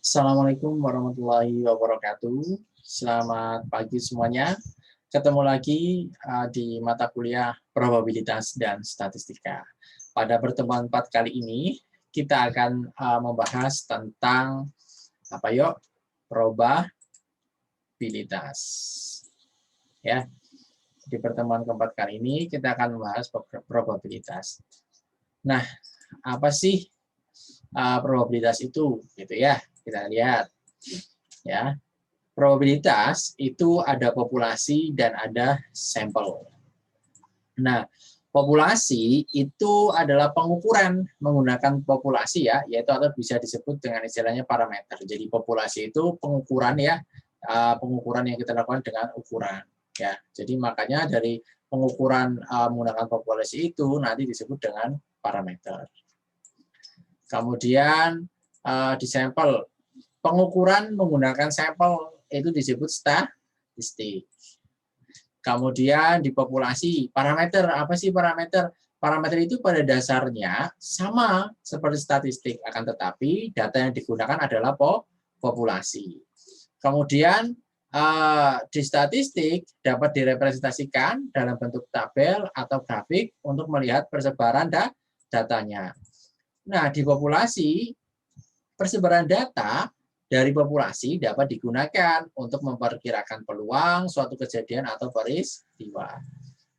Assalamualaikum warahmatullahi wabarakatuh. Selamat pagi semuanya. Ketemu lagi di mata kuliah probabilitas dan statistika. Pada pertemuan 4 kali ini, kita akan membahas tentang apa yuk? Probabilitas. Ya. Di pertemuan keempat kali ini kita akan membahas probabilitas. Nah, apa sih probabilitas itu? Gitu ya. Kita lihat. Ya. Probabilitas itu ada populasi dan ada sampel. Nah, populasi itu adalah pengukuran menggunakan populasi ya, yaitu atau bisa disebut dengan istilahnya parameter. Jadi populasi itu pengukuran ya, pengukuran yang kita lakukan dengan ukuran ya. Jadi makanya dari pengukuran menggunakan populasi itu nanti disebut dengan parameter. Kemudian di sampel, pengukuran menggunakan sampel itu disebut statistik. Kemudian di populasi, parameter, apa sih parameter? Parameter itu pada dasarnya sama seperti statistik, akan tetapi data yang digunakan adalah populasi. Kemudian di statistik dapat direpresentasikan dalam bentuk tabel atau grafik untuk melihat persebaran datanya. Nah, di populasi, persebaran data dari populasi dapat digunakan untuk memperkirakan peluang suatu kejadian atau peristiwa.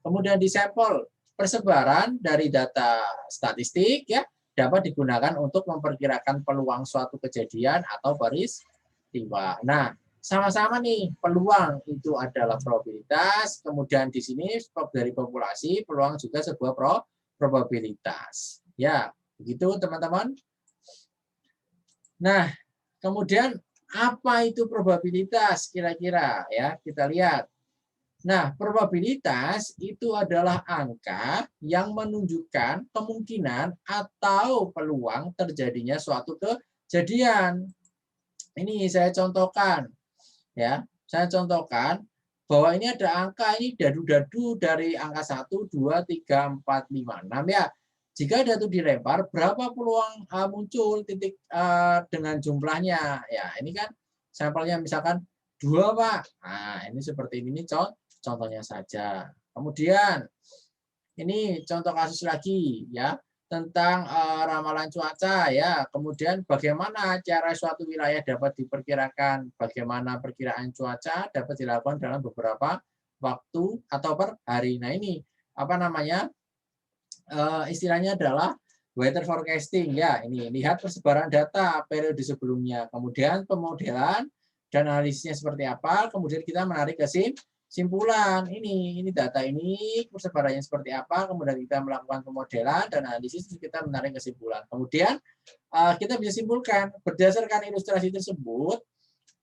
Kemudian di sampel, persebaran dari data statistik ya dapat digunakan untuk memperkirakan peluang suatu kejadian atau peristiwa. Nah, sama-sama nih, peluang itu adalah probabilitas, kemudian di sini dari populasi, peluang juga sebuah probabilitas. Ya, begitu teman-teman. Nah, kemudian apa itu probabilitas kira-kira ya, kita lihat. Nah, probabilitas itu adalah angka yang menunjukkan kemungkinan atau peluang terjadinya suatu kejadian. Ini saya contohkan ya. Saya contohkan bahwa ini ada angka ini dadu-dadu dari angka 1, 2, 3, 4, 5, 6 ya. Jika dadu dilempar, berapa peluang muncul titik dengan jumlahnya? Ya, ini kan sampelnya misalkan 2, Pak. Nah, ini seperti ini contohnya saja. Kemudian ini contoh kasus lagi ya tentang ramalan cuaca ya. Kemudian bagaimana cara suatu wilayah dapat diperkirakan, bagaimana perkiraan cuaca dapat dilakukan dalam beberapa waktu atau per hari. Nah, ini apa namanya? Istilahnya adalah weather forecasting ya. Ini lihat persebaran data periode sebelumnya, kemudian pemodelan dan analisisnya seperti apa, kemudian kita menarik kesimpulan. Ini data ini persebarannya seperti apa, kemudian kita melakukan pemodelan dan analisis, kita menarik kesimpulan. Kemudian kita bisa simpulkan berdasarkan ilustrasi tersebut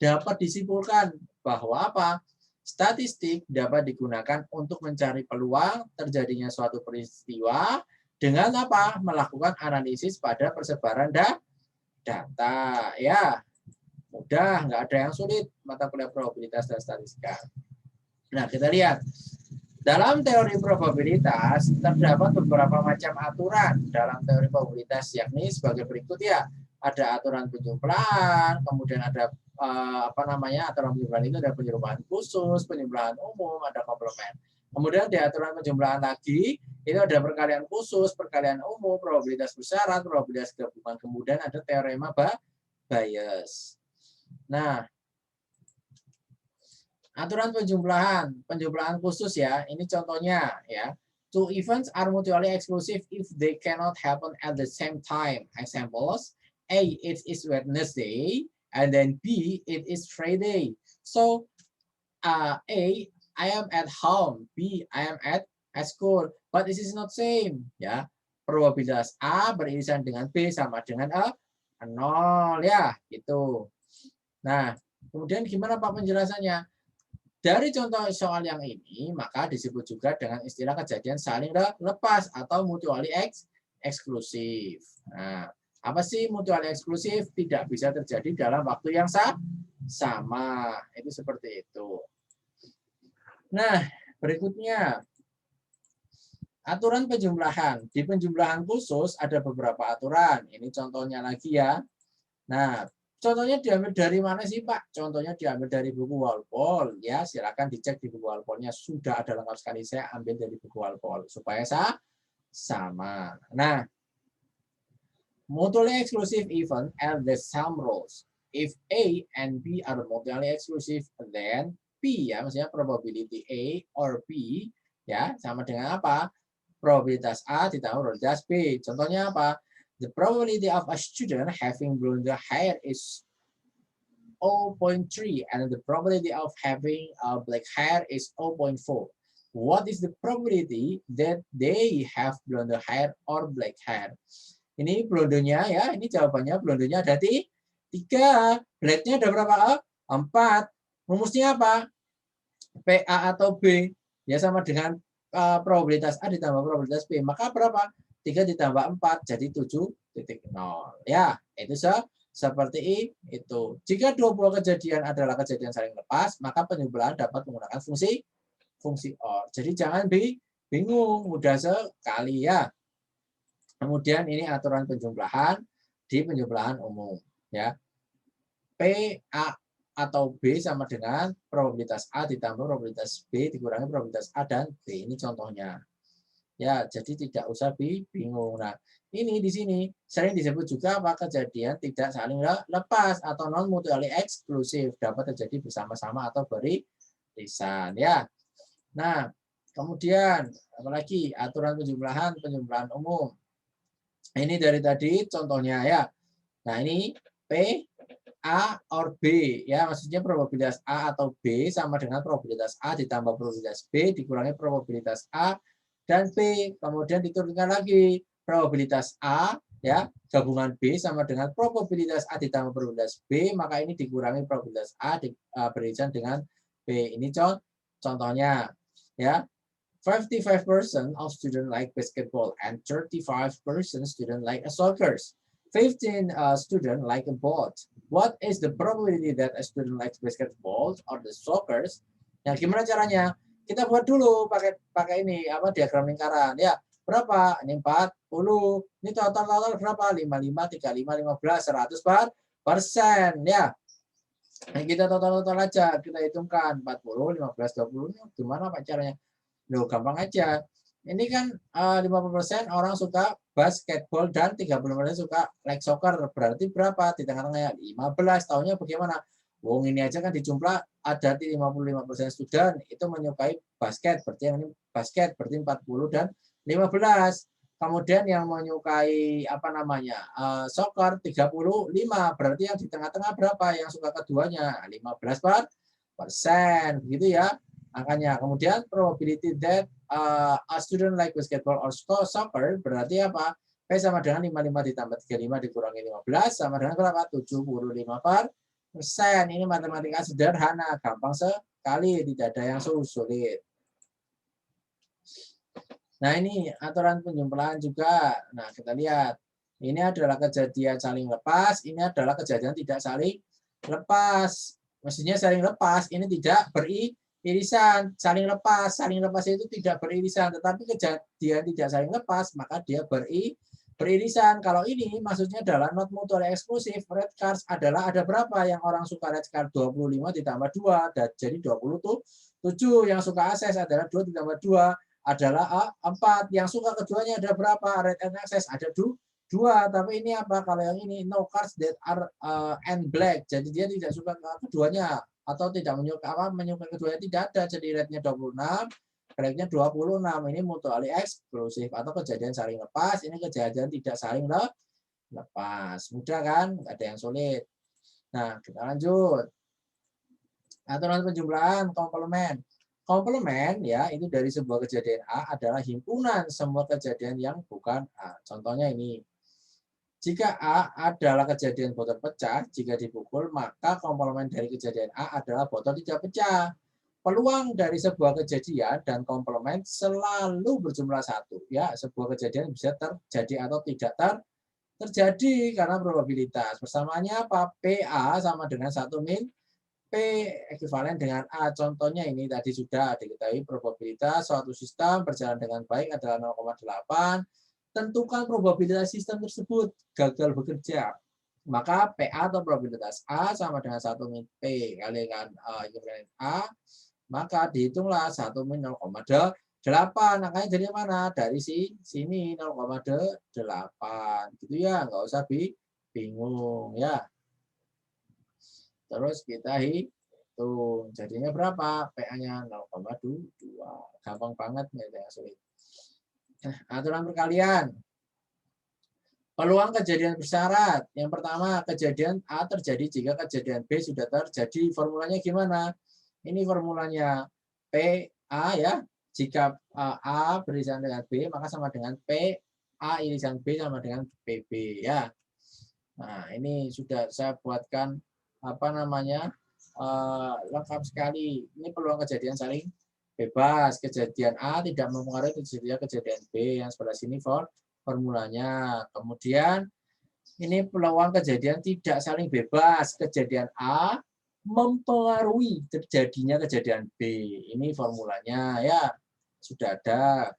dapat disimpulkan bahwa apa? Statistik dapat digunakan untuk mencari peluang terjadinya suatu peristiwa dengan apa? Melakukan analisis pada persebaran data. Ya, mudah, nggak ada yang sulit mata kuliah probabilitas dan statistika. Nah, kita lihat. Dalam teori probabilitas terdapat beberapa macam aturan dalam teori probabilitas, yakni sebagai berikut ya. Ada aturan penjumlahan, kemudian ada aturan penjumlahan itu ada penjumlahan khusus, penjumlahan umum, ada komplement. Kemudian di aturan penjumlahan lagi itu ada perkalian khusus, perkalian umum, probabilitas bersyarat, probabilitas gabungan, kemudian ada teorema Bayes. Nah, aturan penjumlahan khusus ya, ini contohnya ya. Two events are mutually exclusive if they cannot happen at the same time. Examples: A, it is Wednesday, and then B, it is Friday. So A, I am at home. B, I am at school. But this is not same. Ya, probabilitas A beririsan dengan B sama dengan 0 ya, gitu. Nah, kemudian gimana Pak penjelasannya? Dari contoh soal yang ini, maka disebut juga dengan istilah kejadian saling lepas atau mutually eksklusif. Nah, apa sih mutually eksklusif? Tidak bisa terjadi dalam waktu yang sama. Itu seperti itu. Nah, berikutnya. Aturan penjumlahan. Di penjumlahan khusus ada beberapa aturan. Ini contohnya lagi ya. Nah, Contohnya diambil dari mana sih Pak? Contohnya diambil dari buku Walpole ya. Silakan dicek di buku Walpole-nya, sudah ada lengkap sekali. Saya ambil dari buku Walpole supaya sama. Nah, mutually exclusive even and the sum rules. If A and B are mutually exclusive, then P ya, maksudnya probability A or B ya sama dengan apa? Probabilitas A ditambah probabilitas B. Contohnya apa? The probability of a student having blonde hair is 0.3 and the probability of having black hair is 0.4. What is the probability that they have blonde hair or black hair? Ini blondenya ya, ini jawabannya blondenya ada 3. Blacknya ada berapa? 4. Rumusnya apa? PA atau B ya sama dengan probabilitas A ditambah probabilitas B. Maka berapa? 3 ditambah 4 jadi 7,0. Ya, itu seperti itu. Jika dua buah kejadian adalah kejadian saling lepas, maka penyebelahan dapat menggunakan fungsi OR. Jadi jangan bingung, mudah sekali ya. Kemudian ini aturan penjumlahan di penjumlahan umum ya. P A atau B sama dengan probabilitas A ditambah probabilitas B dikurangi probabilitas A dan B. Ini contohnya. Ya, jadi tidak usah bingung. Nah, ini di sini sering disebut juga apa kejadian tidak saling lepas atau non mutually eksklusif, dapat terjadi bersama-sama atau beririsan ya. Nah, kemudian apalagi aturan penjumlahan umum. Ini dari tadi contohnya ya. Nah, ini P A or B ya, maksudnya probabilitas A atau B sama dengan probabilitas A ditambah probabilitas B dikurangi probabilitas A dan B. Kemudian diturunkan lagi probabilitas A ya, gabungan B sama dengan probabilitas A ditambah probabilitas B, maka ini dikurangi probabilitas A beririsan dengan B. Ini contohnya ya. 55% of students like basketball and 35% student like soccer. 15 student like a boat. What is the probability that a student likes basketball or the soccer? Nah, gimana caranya? Kita buat dulu pakai ini apa diagram lingkaran ya. Berapa? Ini 40. Ini total berapa? 55, 35, 15, 100% ya. Nah, kita total aja, kita hitungkan 40, 15, 20. Gimana Pak caranya? Loh, gampang aja. Ini kan 50% orang suka basketball dan 30% suka like soccer. Berarti berapa? Di tengah-tengahnya 15. Tahunnya bagaimana? Wong ini aja kan dijumlah ada 55% student itu menyukai basket. Berarti yang ini basket berarti 40 dan 15. Kemudian yang menyukai apa namanya? Soccer 35. Berarti yang di tengah-tengah berapa? Yang suka keduanya 15%. Begitu ya. Angkanya. Kemudian probability that a student like basketball or soccer berarti apa? P sama dengan 55 ditambah 35 dikurangi 15 sama dengan berapa? 75%. Ini matematika sederhana, gampang sekali, tidak ada yang sulit. Nah, ini aturan penjumlahan juga. Nah, kita lihat. Ini adalah kejadian saling lepas, ini adalah kejadian tidak saling lepas. Maksudnya saling lepas, ini tidak irisan. Saling lepas itu tidak beririsan, tetapi kejadian tidak saling lepas maka dia beririsan. Kalau ini maksudnya adalah not mutually exclusive. Red cards adalah ada berapa yang orang suka red card? 25 ditambah 2 jadi 27. Yang suka access adalah 2 ditambah 2 adalah 4. Yang suka keduanya ada berapa? Red and access ada 2. Tapi ini apa? Kalau yang ini no cards that are and black, jadi dia tidak suka keduanya atau tidak menyukai keduanya, tidak ada. Jadi rednya 26, blacknya 26. Ini mutually eksklusif atau kejadian saling lepas. Ini kejadian tidak saling lepas. Mudah kan? Nggak ada yang sulit. Nah, kita lanjut. Aturan penjumlahan komplement. Komplement ya, itu dari sebuah kejadian A adalah himpunan semua kejadian yang bukan A. Contohnya ini. Jika A adalah kejadian botol pecah, jika dipukul, maka komplement dari kejadian A adalah botol tidak pecah. Peluang dari sebuah kejadian dan komplement selalu berjumlah 1. Ya, sebuah kejadian bisa terjadi atau tidak terjadi karena probabilitas. Persamaannya apa? PA sama dengan 1 min P ekuivalen dengan A. Contohnya ini tadi sudah diketahui probabilitas suatu sistem berjalan dengan baik adalah 0,8. Tentukan probabilitas sistem tersebut gagal bekerja. Maka PA atau probabilitas A sama dengan 1 min P kali dengan ekuivalen A, maka dihitunglah 1 min 0,8. Angkanya dari mana? Dari sini 0,8. Gitu ya, nggak usah bingung ya. Terus kita hitung. Jadinya berapa? PA-nya 0,2. Gampang banget, nggak ada yang sulit. Nah, aturan perkalian. Peluang kejadian bersyarat. Yang pertama, kejadian A terjadi jika kejadian B sudah terjadi. Formulanya gimana? Ini formulanya PA ya. Jika A beririsan dengan B, maka sama dengan P A irisan B sama dengan PB ya. Nah, ini sudah saya buatkan apa namanya? Lengkap sekali. Ini peluang kejadian saling bebas. Kejadian A tidak mempengaruhi kejadian B yang sebelah sini formulanya. Kemudian ini peluang kejadian tidak saling bebas. Kejadian A mempengaruhi terjadinya kejadian B. Ini formulanya ya. Sudah ada.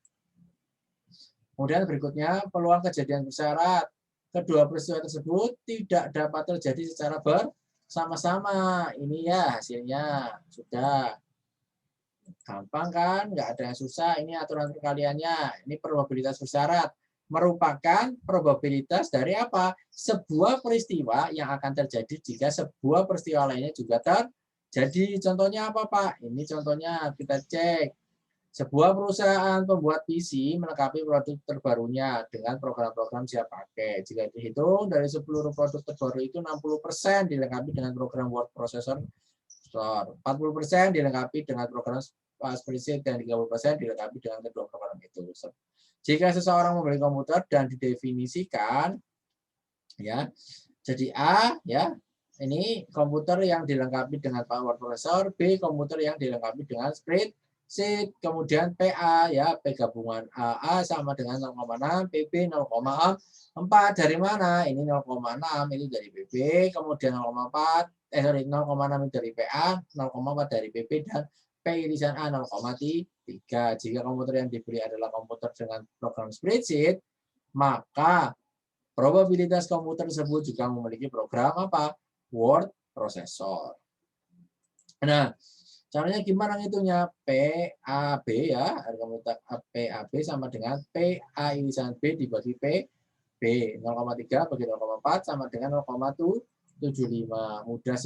Kemudian berikutnya peluang kejadian bersyarat. Kedua peristiwa tersebut tidak dapat terjadi secara bersama-sama. Ini ya hasilnya. Sudah. Gampang kan? Nggak ada yang susah. Ini aturan perkaliannya. Ini probabilitas bersyarat. Merupakan probabilitas dari apa? Sebuah peristiwa yang akan terjadi jika sebuah peristiwa lainnya juga terjadi. Contohnya apa, Pak? Ini contohnya kita cek. Sebuah perusahaan pembuat PC melengkapi produk terbarunya dengan program-program siap pakai. Jika dihitung dari seluruh produk terbaru itu 60% dilengkapi dengan program word processor, 40% dilengkapi dengan program spreadsheet, dan 30% dilengkapi dengan kedua program itu. Jika seseorang membeli komputer dan didefinisikan ya, jadi A ya, ini komputer yang dilengkapi dengan power processor, B komputer yang dilengkapi dengan spreadsheet, kemudian PA ya, P gabungan A sama dengan 0,6, PB 0,4. Dari mana? Ini 0,6 itu dari PB, kemudian 0,4 0,6 itu dari PA, 0,4 dari PB, dan P irisan A 0,3. Jika komputer yang dibeli adalah komputer dengan program spreadsheet, maka probabilitas komputer tersebut juga memiliki program apa? Word processor. Nah, caranya gimana ngitungnya? PAB ya, komputer PAB sama dengan PA irisan B dibagi PB. 0,3 bagi 0,4 sama dengan 0,75. Mudah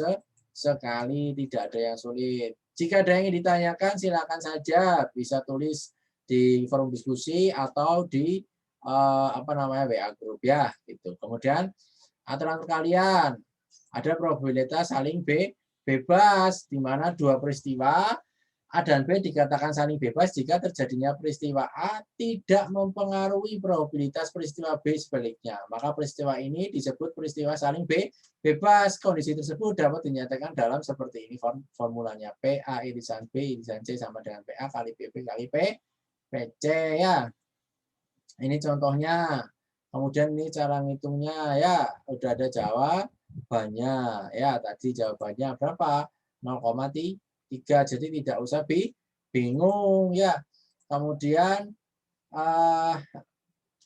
sekali, tidak ada yang sulit. Jika ada yang ingin ditanyakan, silakan saja bisa tulis di forum diskusi atau di apa namanya WA grup ya gitu. Kemudian aturan perkalian, ada probabilitas saling bebas di mana dua peristiwa A dan B dikatakan saling bebas jika terjadinya peristiwa A tidak mempengaruhi probabilitas peristiwa B sebaliknya. Maka peristiwa ini disebut peristiwa saling bebas. Kondisi tersebut dapat dinyatakan dalam seperti ini formulanya. PA irisan B irisan C sama dengan PA kali PB kali PC ya. Ini contohnya. Kemudian ini cara ngitungnya ya. Udah ada jawabannya ya. Tadi jawabannya berapa? 0,3. Jadi tidak usah bingung ya. Kemudian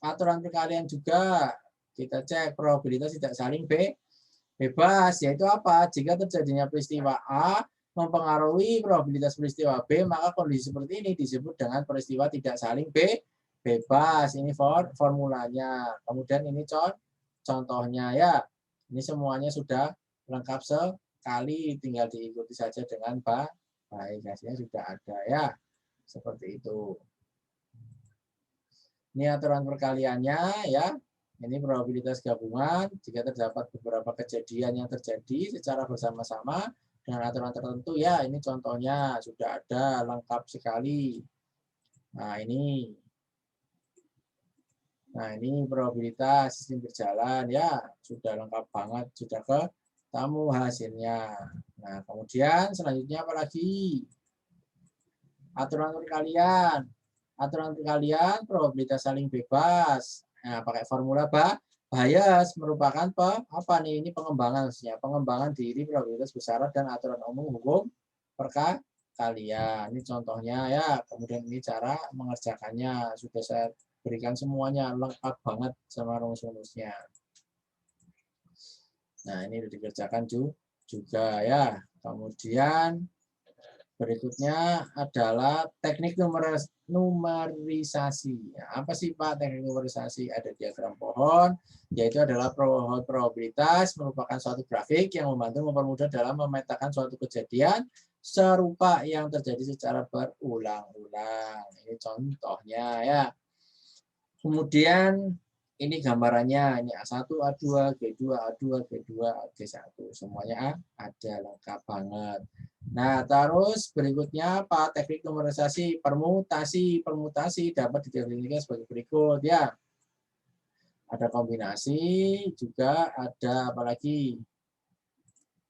aturan perkalian juga kita cek probabilitas tidak saling bebas, yaitu apa? Jika terjadinya peristiwa A mempengaruhi probabilitas peristiwa B, maka kondisi seperti ini disebut dengan peristiwa tidak saling bebas. Ini formulanya. Kemudian ini contohnya ya. Ini semuanya sudah lengkap sekali, tinggal diikuti saja dengan baik. Hasilnya sudah ada ya. Seperti itu. Ini aturan perkaliannya ya. Ini probabilitas gabungan jika terdapat beberapa kejadian yang terjadi secara bersama-sama dengan aturan tertentu ya. Ini contohnya sudah ada lengkap sekali. Nah, ini probabilitas sistem berjalan ya, sudah lengkap banget, sudah ketemu hasilnya. Nah, kemudian selanjutnya apa lagi? Aturan perkalian. Aturan perkalian probabilitas saling bebas. Nah, pakai formula bias merupakan apa nih? Ini pengembangan maksudnya, pengembangan diri probabilitas bersyarat dan aturan umum hukum perkalian. Ini contohnya ya. Kemudian ini cara mengerjakannya sudah saya berikan semuanya lengkap banget sama rumus-rumusnya. Nah, ini dikerjakan juga ya. Kemudian berikutnya adalah teknik numerisasi. Apa sih Pak teknik numerisasi? Ada diagram pohon, yaitu adalah pohon probabilitas merupakan suatu grafik yang membantu mempermudah dalam memetakan suatu kejadian serupa yang terjadi secara berulang-ulang. Ini contohnya ya. Kemudian ini gambarannya, ini A1, A2, G2, A2, G2, G1. Semuanya ada lengkap banget. Nah, terus berikutnya apa? Teknik numerisasi permutasi. Permutasi dapat didefinisikan sebagai berikut ya. Ada kombinasi, juga ada apalagi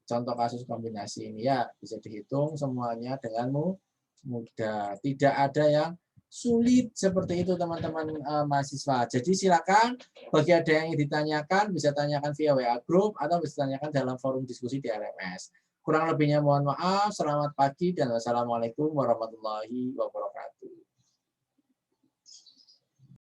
contoh kasus kombinasi ini ya. Bisa dihitung semuanya dengan mudah. Tidak ada yang sulit seperti itu teman-teman mahasiswa. Jadi silakan bagi ada yang ditanyakan bisa tanyakan via WA group atau bisa tanyakan dalam forum diskusi di LMS. Kurang lebihnya mohon maaf. Selamat pagi dan wassalamualaikum warahmatullahi wabarakatuh.